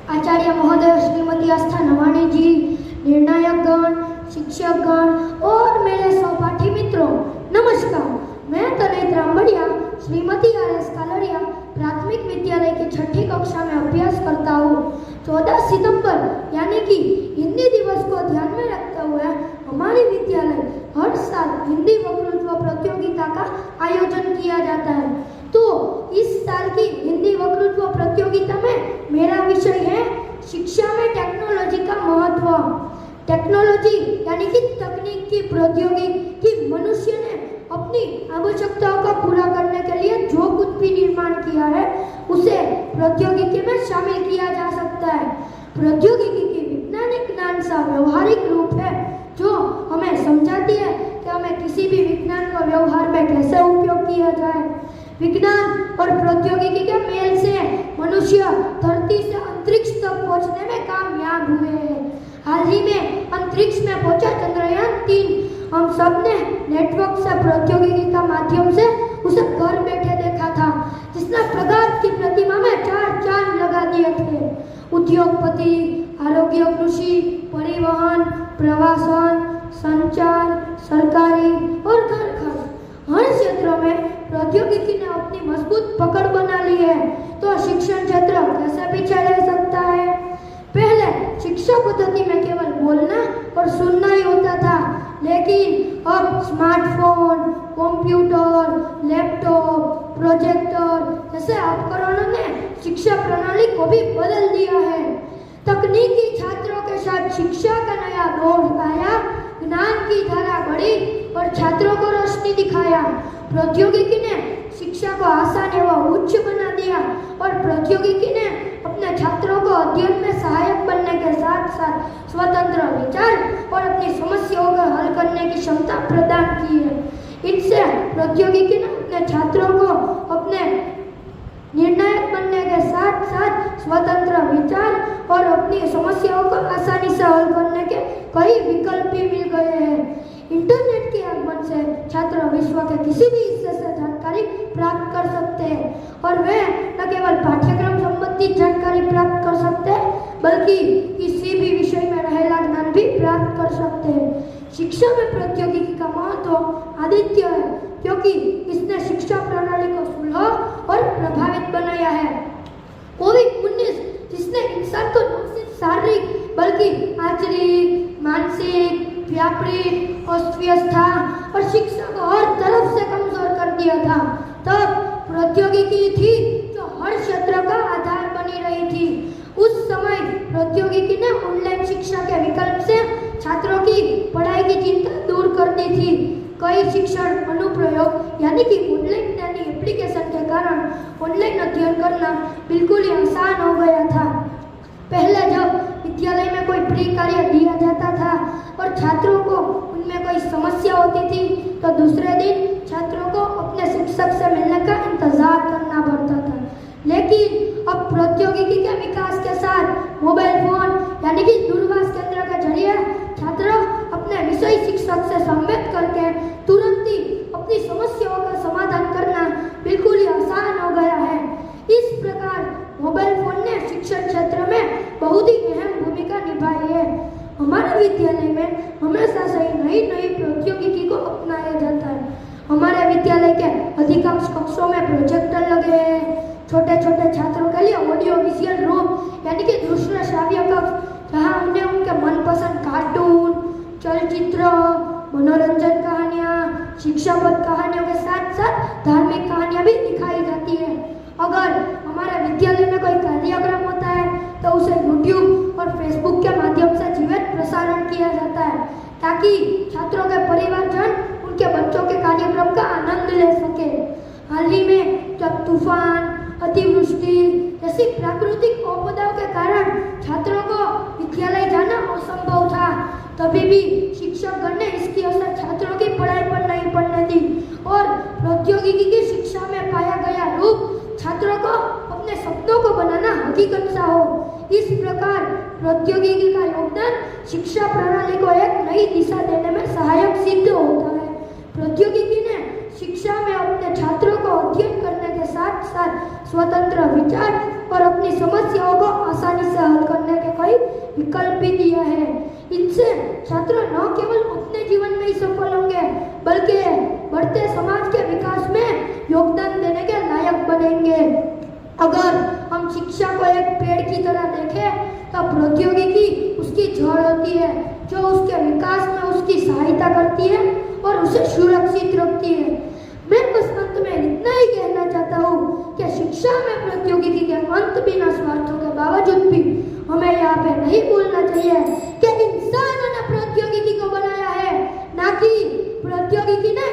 आचार्य महोदय श्रीमती आस्था नवाणी जी, निर्णायक गण, शिक्षक गण और मेरे सहपाठी मित्रों, नमस्कार। मैं तनय त्रांबड़िया श्रीमती आर.एस. कालरिया प्राथमिक विद्यालय की 6ठी कक्षा में अभ्यास करता हूँ। 14 सितंबर यानी कि हिंदी दिवस को ध्यान में रखते हुए हमारे विद्यालय हर साल हिंदी वक्तृत्व प्रतियोगिता का आयोजन किया जाता है। तो इस साल की हिंदी वक्तृत्व प्रतियोगिता में मेरा विषय है शिक्षा में टेक्नोलॉजी का महत्व। टेक्नोलॉजी यानी कि तकनीक की प्रौद्योगिकी कि मनुष्य ने अपनी आवश्यकताओं को पूरा करने के लिए जो कुछ भी निर्माण किया है उसे प्रौद्योगिकी में शामिल किया जा सकता है। प्रौद्योगिकी की वैज्ञानिक ज्ञान सा व्यवहारिक रूप है जो हमें समझाती है कि हमें किसी भी विज्ञान को व्यवहार में कैसे उपयोग किया जाए। विज्ञान और प्रौद्योगिकी के मेल से मनुष्य धरती से अंतरिक्ष तक पहुंचने में कामयाब हुए हैं। हाल ही में अंतरिक्ष में पहुंचा चंद्रयान-3 हम सब ने नेटवर्क से प्रौद्योगिकी का माध्यम से उसे घर बैठे देखा था, जिसने प्रगति की प्रतिमा में 4 चांद लगा दिए थे। उद्योगपति, आरोग्य, कृषि, परिवहन, प्रवासन, संचार, सरकारी और घर खर्च हर क्षेत्रों में प्रौद्योगिकी ने अपनी मजबूत पकड़ बना ली है। तो शिक्षण क्षेत्र कैसे पीछे रह सकता है? पहले शिक्षा पद्धति में केवल बोलना और सुनना ही होता था, लेकिन अब स्मार्टफोन, कंप्यूटर, लैपटॉप, प्रोजेक्टर जैसे उपकरणों ने शिक्षा प्रणाली को भी बदल दिया है। तकनीकी छात्रों के साथ शिक्षा का नया दौर आया, ज्ञान की धारा बढ़ी और छात्रों को रोशनी दिखाया। प्रौद्योगिकी ने शिक्षा को आसान एवं उच्च बना दिया और प्रौद्योगिकी ने अपने छात्रों को अध्ययन में सहायक बनने के साथ साथ स्वतंत्र विचार और अपनी समस्याओं को हल करने की क्षमता प्रदान की है। इनसे प्रौद्योगिकी ने अपने छात्रों को अपने निर्णायक बनने के साथ साथ स्वतंत्र विचार और अपनी समस्याओं को आसानी से हल करने के कई विकल्प भी मिल गए हैं। इंटरनेट के आगमन से छात्र विश्व के किसी भी हिस्से से जानकारी प्राप्त कर सकते हैं और वे न केवल पाठ्यक्रम संबंधित जानकारी प्राप्त कर सकते हैं बल्कि किसी भी विषय में रहेला ज्ञान भी प्राप्त कर सकते हैं। शिक्षा में प्रौद्योगिकी का महत्व आदित्य है क्योंकि इसने शिक्षा प्रणाली को सुलभ और प्रभावित बनाया है। कोविड-19 जिसने इंसान को न सिर्फ शारीरिक बल्कि आंतरिक, मानसिक, व्यापारिक अस्वस्थता और शिक्षा को हर तरफ से कमजोर कर दिया था, तब प्रौद्योगिकी थी जो हर क्षेत्र का आधार बनी रही थी। उस समय प्रौद्योगिकी ने ऑनलाइन शिक्षा के विकल्प से छात्रों की पढ़ाई की चिंता दूर कर दी थी। कई शिक्षण अनुप्रयोग यानी कि ऑनलाइन यानी एप्लीकेशन के कारण ऑनलाइन अध्ययन करना बिल्कुल ही आसान हो गया था। पहले जब विद्यालय में कोई प्री कार्य दिया जाता था और छात्रों को उनमें कोई समस्या होती थी तो दूसरे दिन छात्रों को अपने शिक्षक से मिलने का इंतजार करना पड़ता था। लेकिन अब प्रौद्योगिकी के विकास के साथ मोबाइल फोन यानी कि दूरभाष केंद्र के जरिए छात्र अपने विषय शिक्षक से संवाद करके तुरंत ही अपनी समस्याओं का समाधान करना बिल्कुल ही आसान हो गया है। इस प्रकार मोबाइल फोन ने शिक्षण क्षेत्र में बहुत ही अहम भूमिका निभाई है। हमारे विद्यालय में हमेशा से नई प्रौद्योगिकी को अपनाया जाता है। हमारे विद्यालय के अधिकांश कक्षों में प्रोजेक्टर लगे हैं। छोटे छोटे छात्रों के लिए ऑडियो विजुअल रूम यानी कि दृश्य श्राव्य कक्ष जहां उन्हें उनके मनपसंद कार्टून, चलचित्र, मनोरंजन कहानियाँ, शिक्षाप्रद कहानियों के साथ साथ धार्मिक कहानियाँ भी दिखाई जाती है। अगर हमारे विद्यालय में कोई कार्यक्रम होता है तो उसे YouTube और Facebook के माध्यम से जीवित प्रसारण किया जाता है ताकि छात्रों के परिवारजन उनके बच्चों के कार्यक्रम का आनंद ले सके। हाल ही में जब तूफान, अतिवृष्टि जैसी प्राकृतिक आपदाओं के कारण छात्रों को विद्यालय जाना असंभव था, तभी भी शिक्षकगण ने इसकी असर छात्रों की पढ़ाई पर नहीं पड़ने दी और प्रौद्योगिकी की शिक्षा में पाया गया रूप छात्रों को अपने सपनों को बनाना हकीकत सा हो। इस प्रकार प्रौद्योगिकी का योगदान शिक्षा प्रणाली को एक नई दिशा देने में सहायक सिद्ध होता है। प्रौद्योगिकी ने शिक्षा में अपने छात्रों को अध्ययन करने के साथ साथ स्वतंत्र विचार और अपनी समस्याओं को आसानी से हल विकल्प भी दिया है। इनसे छात्र न केवल अपने जीवन में ही सफल होंगे बल्कि बढ़ते समाज के विकास में योगदान देने के लायक बनेंगे। अगर हम शिक्षा को एक पेड़ की तरह देखें तो प्रौद्योगिकी उसकी जड़ होती है जो उसके विकास में उसकी सहायता करती है और उसे सुरक्षित रखती है। मैं बस अंत में इतना ही कहना चाहता हूँ कि शिक्षा में प्रौद्योगिकी के अंत बिना स्वार्थों के बावजूद भी हमें यहाँ पे नहीं भूलना चाहिए कि इंसानों ने प्रौद्योगिकी को बनाया है, ना कि प्रौद्योगिकी ने